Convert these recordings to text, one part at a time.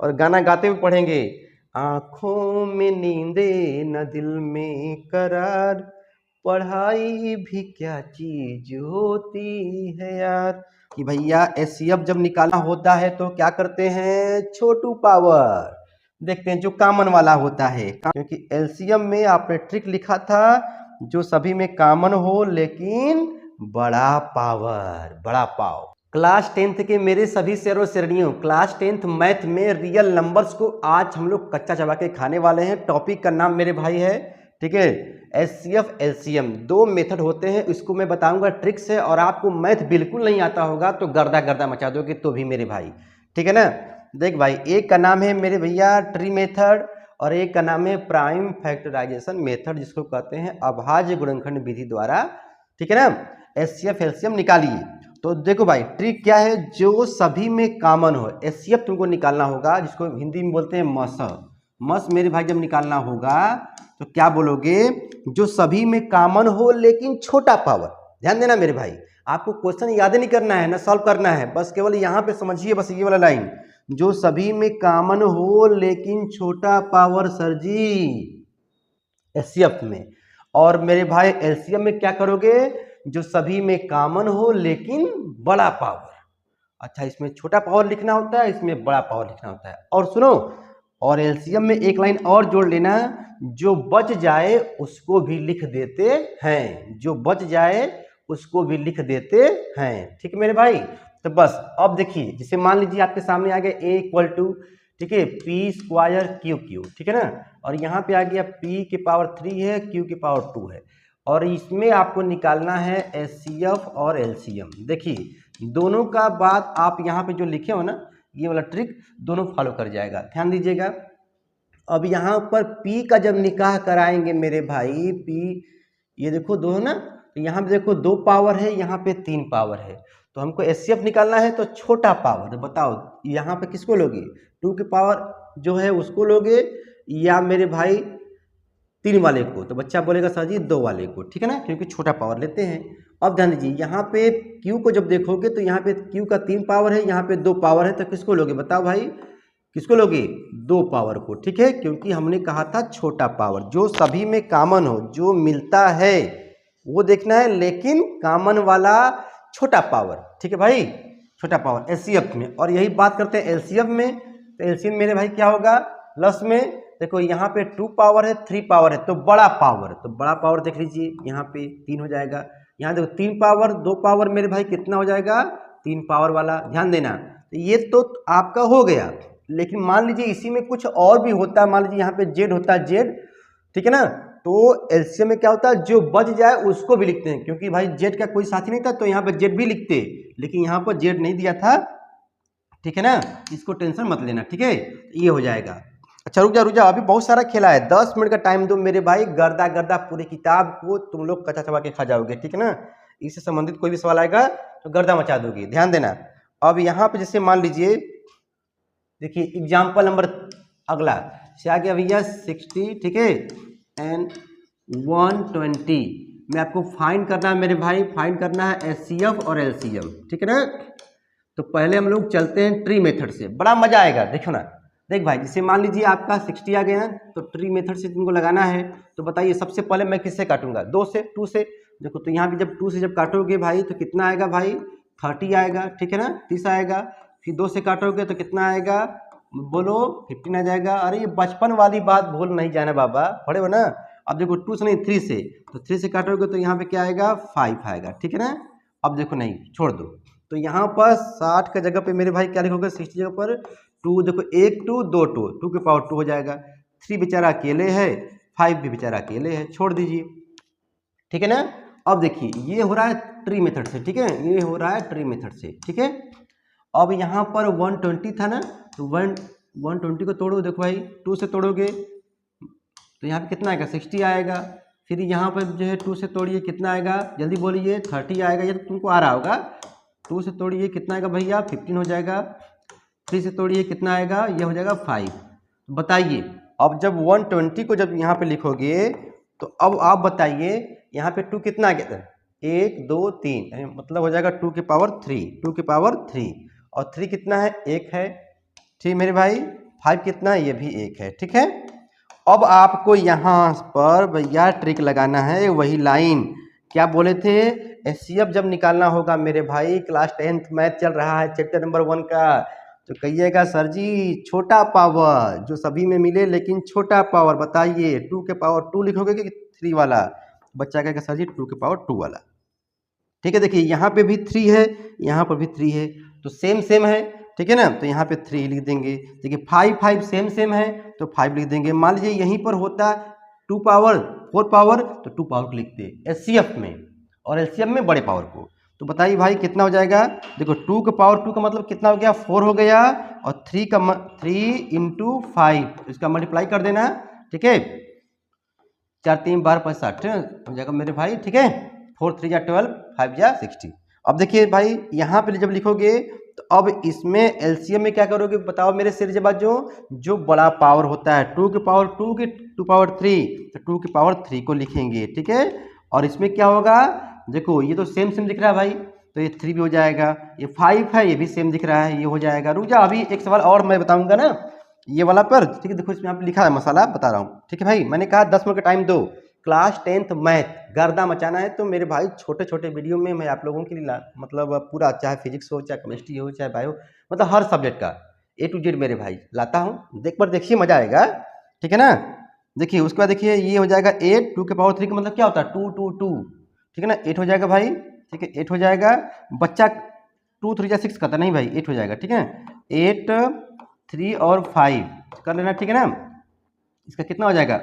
और गाना गाते हुए पढ़ेंगे, आंखों में नींदे न दिल में करार, पढ़ाई भी क्या चीज होती है यार। कि भैया एचसीएफ जब निकालना होता है तो क्या करते हैं, छोटू पावर देखते हैं जो कॉमन वाला होता है, क्योंकि एलसीएम में आपने ट्रिक लिखा था जो सभी में कॉमन हो लेकिन बड़ा पावर, बड़ा पावर। क्लास 10th के मेरे सभी शेरों शेरनियों, क्लास 10th मैथ में रियल नंबर्स को आज हम लोग कच्चा चबा के खाने वाले हैं। टॉपिक का नाम मेरे भाई है, ठीक है, एचसीएफ एलसीएम। दो मेथड होते हैं, इसको मैं बताऊंगा ट्रिक से, और आपको मैथ बिल्कुल नहीं आता होगा तो गर्दा गर्दा मचा दोगे तो भी मेरे भाई, ठीक है ना। देख भाई, एक का नाम है मेरे भैया ट्री मेथड और एक का नाम है प्राइम फैक्टराइजेशन मेथड, जिसको कहते हैं अभाज्य गुणनखंड विधि द्वारा, ठीक है ना, एचसीएफ एलसीएम निकालिए। तो देखो भाई ट्रिक क्या है, जो सभी में कॉमन हो, एचसीएफ तुमको निकालना होगा, जिसको हिंदी में बोलते हैं मस। मस मेरे भाई जब निकालना होगा तो क्या बोलोगे, जो सभी में कॉमन हो लेकिन छोटा पावर। ध्यान देना मेरे भाई, आपको क्वेश्चन याद नहीं करना है ना सॉल्व करना है, बस केवल यहाँ पे समझिए बस ये वाला लाइन, जो सभी में कॉमन हो लेकिन छोटा पावर सर जी, एचसीएफ में। और मेरे भाई एलसीएम में क्या करोगे, जो सभी में कॉमन हो लेकिन बड़ा पावर। अच्छा, इसमें छोटा पावर लिखना होता है, इसमें बड़ा पावर लिखना होता है। और सुनो, और एलसीएम में एक लाइन और जोड़ लेना, जो बच जाए उसको भी लिख देते हैं, जो बच जाए उसको भी लिख देते हैं, ठीक है मेरे भाई। तो बस अब देखिए, जैसे मान लीजिए आपके सामने आ गया ए इक्वल टू, ठीक है, पी स्क्वायर क्यू क्यू, ठीक है ना, और यहाँ पे आ गया पी के पावर 3 है, क्यू के पावर 2 है, और इसमें आपको निकालना है एचसीएफ और एलसीएम। देखिए दोनों का बात आप यहाँ पे जो लिखे हो ना, ये वाला ट्रिक दोनों फॉलो कर जाएगा, ध्यान दीजिएगा। अब यहाँ पर P का जब निकाह कराएंगे मेरे भाई, P ये देखो दो है ना, तो यहाँ पे देखो 2 पावर है, यहाँ पे 3 पावर है, तो हमको एचसीएफ निकालना है तो छोटा पावर। तो बताओ यहाँ पे किसको लोगे, 2 की पावर जो है उसको लोगे या मेरे भाई 3 वाले को। तो बच्चा बोलेगा सर जी 2 वाले को, ठीक है ना, क्योंकि छोटा पावर लेते हैं। अब ध्यान दीजिए, यहाँ पे Q को जब देखोगे तो यहाँ पे Q का 3 पावर है, यहाँ पे 2 पावर है, तो किसको लोगे बताओ भाई, किसको लोगे, 2 पावर को, ठीक है, क्योंकि हमने कहा था छोटा पावर, जो सभी में कॉमन हो, जो मिलता है वो देखना है, लेकिन कॉमन वाला छोटा पावर, ठीक है भाई, छोटा पावर एचसीएफ में। और यही बात करते हैं एलसीएम में, तो एलसीएम मेरे भाई क्या होगा, प्लस में देखो यहाँ पे 2 पावर है, 3 पावर है, तो बड़ा पावर, तो बड़ा पावर देख लीजिए यहाँ पे 3 हो जाएगा, यहाँ देखो 3 पावर 2 पावर मेरे भाई कितना हो जाएगा, 3 पावर वाला, ध्यान देना। तो ये तो आपका हो गया, लेकिन मान लीजिए इसी में कुछ और भी होता है, मान लीजिए यहाँ पे जेड होता है, जेड, ठीक है ना, तो एलसीएम में क्या होता है, जो बच जाए उसको भी लिखते हैं, क्योंकि भाई जेड का कोई साथी नहीं था तो यहाँ पे जेड भी लिखते, लेकिन यहाँ पर जेड नहीं दिया था, ठीक है ना, इसको टेंशन मत लेना, ठीक है, ये हो जाएगा। अच्छा रुक जा, अभी बहुत सारा खेला है, 10 मिनट का टाइम दो मेरे भाई, गर्दा गर्दा पूरी किताब को तुम लोग कच्चा चबा के खा जाओगे, ठीक है ना। इससे संबंधित कोई भी सवाल आएगा तो गर्दा मचा दोगे, ध्यान देना। अब यहाँ पे जैसे मान लीजिए, देखिए एग्जाम्पल नंबर अगला से आ गया भैया 60, ठीक है, एंड 120 में आपको फाइंड करना है मेरे भाई, फाइंड करना है एचसीएफ और एलसीएम, ठीक है ना। तो पहले हम लोग चलते हैं ट्री मेथड से, बड़ा मजा आएगा, देखो ना। देख भाई, जैसे मान लीजिए आपका 60 आ गया है, तो ट्री मेथड से तुमको लगाना है, तो बताइए सबसे पहले मैं किससे काटूंगा, 2 से, 2 से। देखो तो यहाँ पे जब 2 से जब काटोगे भाई तो कितना आएगा भाई, 30 आएगा, ठीक है ना, 30 आएगा। फिर 2 से काटोगे तो कितना आएगा, बोलो 15 आ जाएगा। अरे ये बचपन वाली बात भूल नहीं जाना बाबा, पढ़े हो ना। अब देखो 2 से नहीं 3 से, तो 3 से काटोगे तो यहाँ पे क्या आएगा, 5 आएगा, ठीक है ना। अब देखो नहीं छोड़ दो, तो यहाँ पर 60 का जगह पे मेरे भाई क्या लिखोगे, 60 जगह पर 2, देखो 1 2 2 2, 2 के पावर 2 हो जाएगा। 3 बेचारा अकेले है, 5 भी बेचारा अकेले है, छोड़ दीजिए, ठीक है ना। अब देखिए ये हो रहा है ट्री मेथड से, ठीक है, ये हो रहा है ट्री मेथड से, ठीक है। अब यहाँ पर 120 था ना, तो 120 को तोड़ो, देखो भाई 2 से तोड़ोगे तो यहाँ पे कितना आएगा, 60 आएगा। फिर यहाँ पर जो है 2 से तोड़िए, कितना आएगा, जल्दी बोलिए, 30 आएगा, ये तो तुमको आ रहा होगा। 2 से तोड़िए कितना आएगा भैया, 15 हो जाएगा। 3 से तोड़िए कितना आएगा, ये हो जाएगा 5। बताइए अब जब 120 को जब यहाँ पे लिखोगे तो अब आप बताइए यहाँ पे 2 कितना आ गया था, 1 2 3, मतलब हो जाएगा 2 के पावर 3, 2 के पावर 3, और 3 कितना है, 1 है, ठीक मेरे भाई। 5 कितना है, ये भी 1 है, ठीक है। अब आपको यहाँ पर भैया ट्रिक लगाना है, वही लाइन क्या बोले थे, एचसीएफ जब निकालना होगा मेरे भाई, क्लास 10th मैथ चल रहा है चैप्टर नंबर 1 का, तो कहिएगा सर जी छोटा पावर जो सभी में मिले लेकिन छोटा पावर बताइए, 2 के पावर 2 लिखोगे कि 3 वाला, बच्चा कहेगा सर जी 2 के पावर 2 वाला, ठीक है। देखिए यहाँ पे भी 3 है, यहाँ पर भी 3 है, तो सेम सेम है, ठीक है ना, तो यहाँ पे 3 लिख देंगे। देखिए 5 5 सेम सेम है तो 5 लिख देंगे। मान लीजिए यहीं पर होता 2 पावर 4 पावर तो 2 पावर को लिखते एचसीएफ में, और एलसीएम में बड़े पावर को। तो बताइए भाई कितना हो जाएगा, देखो 2 का पावर 2 का मतलब कितना हो गया, 4 हो गया, और 3 इंटू 5 इसका मल्टीप्लाई कर देना, ठीक है, 4 3 12 5 60 हो जाएगा मेरे भाई, ठीक है। 4 3 या 12, 5 या 60। अब देखिए भाई यहाँ पे जब लिखोगे तो अब इसमें एलसीएम में क्या करोगे बताओ मेरे सिर जबाजो, जो बड़ा पावर होता है 2 के पावर 2 के 2 पावर 3, तो 2 के पावर 3 को लिखेंगे, ठीक है। और इसमें क्या होगा, देखो ये तो सेम सेम दिख रहा है भाई, तो ये 3 भी हो जाएगा, ये 5 है, ये भी सेम दिख रहा है, ये हो जाएगा। रुक जा, अभी एक सवाल और मैं बताऊंगा ना ये वाला पर, ठीक है। देखो इसमें यहाँ पे लिखा है, मसाला बता रहा हूँ, ठीक है भाई। मैंने कहा 10 मिनट का टाइम दो, क्लास 10th मैथ गर्दा मचाना है, तो मेरे भाई छोटे छोटे वीडियो में मैं आप लोगों के लिए मतलब पूरा, चाहे फिजिक्स हो, चाहे केमिस्ट्री हो, चाहे बायो, मतलब हर सब्जेक्ट का A to Z मेरे भाई लाता हूँ। देख पर देखिए मजा आएगा, ठीक है ना। देखिए उसके बाद देखिए ये हो जाएगा 8, 2 के पावर 3 का मतलब क्या होता है 2 2 2, ठीक है ना, 8 हो जाएगा भाई, ठीक है, 8 हो जाएगा। बच्चा 2 3 या 6 करता नहीं भाई, 8 हो जाएगा, ठीक है। 8 3 और 5 कर लेना, ठीक है ना। इसका कितना हो जाएगा,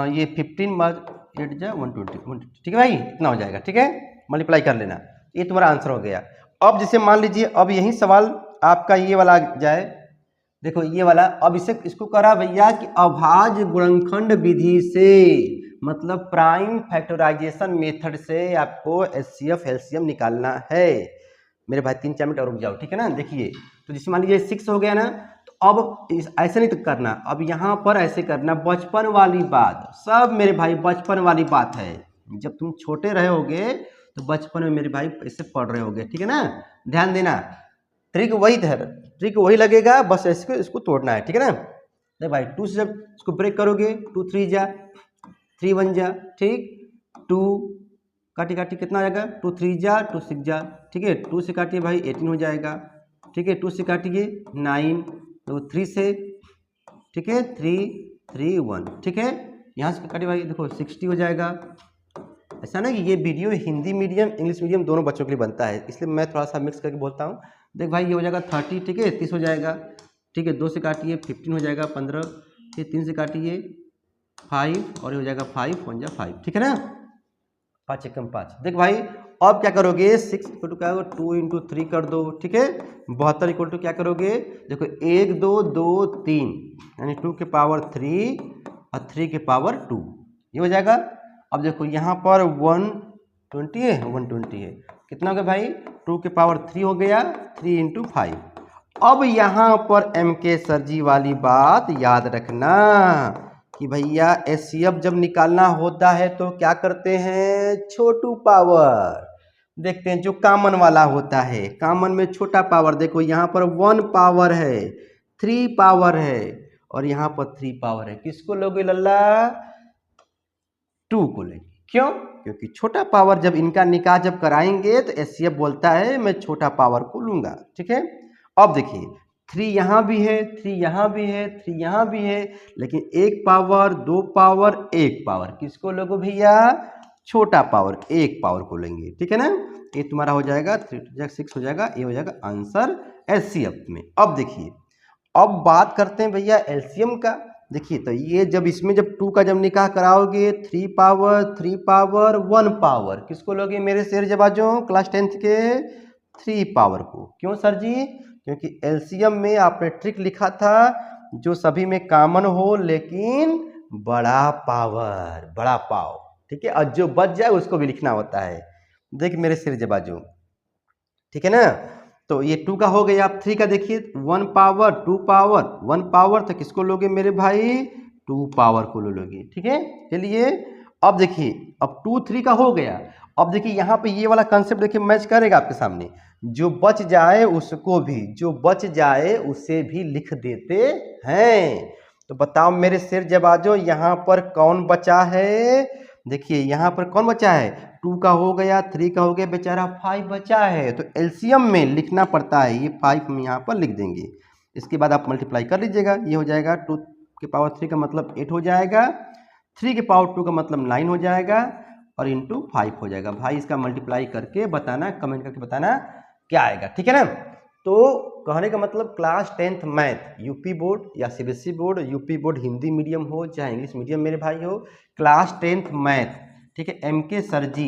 ये 15 × 8 जा 120, ठीक है भाई, इतना हो जाएगा, ठीक है, मल्टीप्लाई कर लेना। ये तुम्हारा आंसर हो गया। अब जैसे मान लीजिए अब यही सवाल आपका ये वाला आ जाए, देखो ये वाला, अब इसको करा भैया कि अभाज्य गुणनखंड विधि से, मतलब प्राइम फैक्टराइजेशन मेथड से आपको एचसीएफ एलसीएम निकालना है मेरे भाई। 3 4 मिनट और रुक जाओ, ठीक है ना। देखिए तो जैसे मान लीजिए 6 हो गया ना, अब ऐसे नहीं तो करना, अब यहाँ पर ऐसे करना, बचपन वाली बात, सब मेरे भाई बचपन वाली बात है। जब तुम छोटे रहे होगे तो बचपन में मेरे भाई ऐसे पढ़ रहे होगे, ठीक है ना, ध्यान देना। ट्रिक वही है, ट्रिक वही लगेगा, बस इसको तोड़ना है, ठीक है ना। देख भाई 2 से जब इसको ब्रेक करोगे 2 3 जा, 3 1 जा, ठीक, 2 काटी काटी कितना आ जाएगा, 2 3 जा 2 6 जा, ठीक है, 2 से काटिए भाई 18 हो जाएगा, ठीक है, 2 से काटिए 9, तो 3 से, ठीक है, 3 3 1, ठीक है, यहाँ से काटिए भाई, देखो 60 हो जाएगा। ऐसा ना कि ये video Hindi medium English medium दोनों बच्चों के लिए बनता है, इसलिए मैं थोड़ा सा मिक्स करके बोलता हूँ। देख भाई ये हो जाएगा 30, ठीक है, 30 हो जाएगा, ठीक है, 2 से काटिए 15 हो जाएगा 15, फिर 3 से काटिए 5, और ये हो जाएगा 5 1 जा 5, ठीक है ना, 5 1 5। देख भाई अब क्या करोगे, 6 = क्या होगा 2 × 3 कर दो, ठीक है, 72 = क्या करोगे, देखो 1 2 2 3, यानी 2 के पावर 3 और 3 के पावर 2, ये हो जाएगा। अब देखो यहाँ पर 120 है, 120 है, कितना हो गया भाई, 2 के पावर 3 हो गया, 3 × 5। अब यहाँ पर MK सर जी वाली बात याद रखना कि भैया एचसीएफ जब निकालना होता है तो क्या करते हैं, छोटू पावर देखते हैं, जो कॉमन वाला होता है, कॉमन में छोटा पावर। देखो यहाँ पर 1 पावर है, 3 पावर है, और यहाँ पर 3 पावर है, किसको लोगे लल्ला, 2 को लेंगे। क्यों, क्योंकि छोटा पावर जब इनका निकाह जब कराएंगे तो एचसीएफ बोलता है मैं छोटा पावर को लूंगा, ठीक है। अब देखिए 3 यहाँ भी है, 3 यहाँ भी है, 3 यहाँ भी है, लेकिन 1 पावर 2 पावर 1 पावर किसको लोगो भैया, छोटा पावर 1 पावर को लेंगे, ठीक है ना। ये तुम्हारा हो जाएगा 3 6 हो जाएगा, ये हो जाएगा आंसर एचसीएफ में। अब देखिए अब बात करते हैं भैया एलसीएम का। देखिए तो ये जब इसमें जब 2 का जब निकाह कराओगे, 3 पावर 3 पावर 1 पावर किसको लोगे मेरे शेर जबाजों क्लास 10th के, 3 पावर को। क्यों सर जी, क्योंकि एलसीएम में आपने ट्रिक लिखा था जो सभी में कॉमन हो लेकिन बड़ा पावर, बड़ा पाव, ठीक है, और जो बच जाए उसको भी लिखना होता है। देख मेरे सिर जबाजू, ठीक है ना। तो ये 2 का हो गया, आप 3 का देखिए 1 पावर 2 पावर 1 पावर, तो किसको लोगे मेरे भाई, 2 पावर को लोगे, ठीक है। चलिए अब देखिए अब 2 3 का हो गया, अब देखिए यहाँ पे ये वाला कंसेप्ट देखिए मैच करेगा आपके सामने, जो बच जाए उसको भी, जो बच जाए उसे भी लिख देते हैं। तो बताओ मेरे शेर जवाजो, यहाँ पर कौन बचा है? देखिए यहाँ पर कौन बचा है, 2 का हो गया, 3 का हो गया, बेचारा 5 बचा है। तो एलसीएम में लिखना पड़ता है, ये 5 हम यहाँ पर लिख देंगे। इसके बाद आप मल्टीप्लाई कर लीजिएगा, ये हो जाएगा 2 की पावर 3 का मतलब 8 हो जाएगा, 3 की पावर 2 का मतलब 9 हो जाएगा, और इंटू 5 हो जाएगा। भाई इसका मल्टीप्लाई करके बताना, कमेंट करके बताना क्या आएगा, ठीक है ना। तो कहने का मतलब class 10th math, UP board या CBSE board, UP board Hindi medium हो चाहे इंग्लिश मीडियम मेरे भाई हो, क्लास 10th मैथ, ठीक है, एमके सरजी,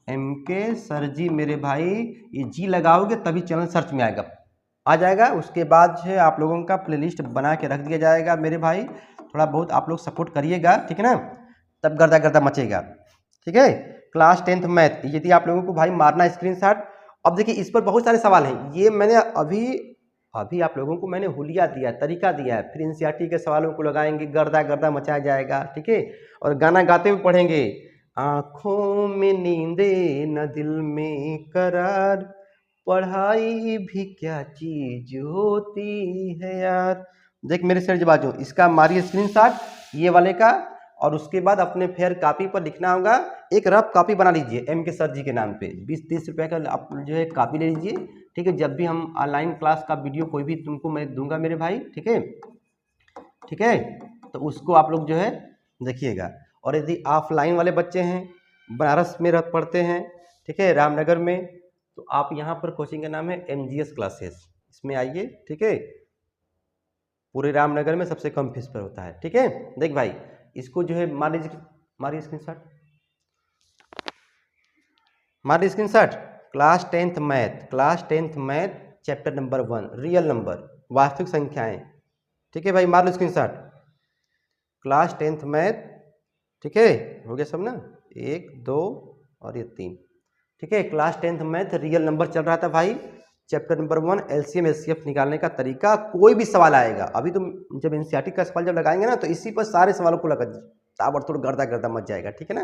एमके सरजी मेरे भाई, ये जी लगाओगे तभी चैनल सर्च में आएगा, आ जाएगा। उसके बाद जो है आप लोगों का प्लेलिस्ट बना के रख दिया जाएगा मेरे भाई, थोड़ा बहुत आप लोग सपोर्ट करिएगा, ठीक है ना, तब गर्दा गर्दा मचेगा, ठीक है। क्लास 10th मैथ, यदि आप लोगों को भाई मारना स्क्रीनशॉट। अब देखिए इस पर बहुत सारे सवाल हैं, ये मैंने अभी आप लोगों को मैंने हुलिया दिया है, तरीका दिया है, फिर एनसीईआरटी के सवालों को लगाएंगे, गर्दा गर्दा मचाया जाएगा, ठीक है। और गाना गाते हुए पढ़ेंगे, आँखों में नींदे न दिल में करार, पढ़ाई भी क्या चीज होती है यार। देख मेरे सर जवाजो, इसका मारिए स्क्रीनशॉट ये वाले का, और उसके बाद अपने फेयर कॉपी पर लिखना होगा। एक रफ कॉपी बना लीजिए एम के सर जी के नाम पे, 20-30 रुपये का आप जो है कॉपी ले लीजिए, ठीक है। जब भी हम ऑनलाइन क्लास का वीडियो कोई भी तुमको मैं दूंगा मेरे भाई, ठीक है, ठीक है, तो उसको आप लोग जो है देखिएगा। और यदि ऑफलाइन वाले बच्चे हैं, बनारस में पढ़ते हैं, ठीक है, रामनगर में, तो आप यहाँ पर कोचिंग का नाम है MGS क्लासेस, इसमें आइए, ठीक है। पूरे रामनगर में सबसे कम फीस पर होता है, ठीक है। देख भाई इसको जो है मारिए स्क्रीनशॉट, मारिए screenshot. Class 10th math, class 10th math chapter number 1 real number, वास्तविक संख्याएं, ठीक है भाई, मार लो स्क्रीनशॉट। क्लास 10th मैथ, ठीक है, हो गया सब ना, 1 2 और ये 3, ठीक है। Class 10th math real number चल रहा था भाई, चैप्टर नंबर 1 LCM HCF निकालने का तरीका। कोई भी सवाल आएगा, अभी तुम जब एनसीईआरटी का सवाल जब लगाएंगे ना, तो इसी पर सारे सवालों को लगा ताबड़तोड़ गर्दा गर्दा मच जाएगा, ठीक है ना।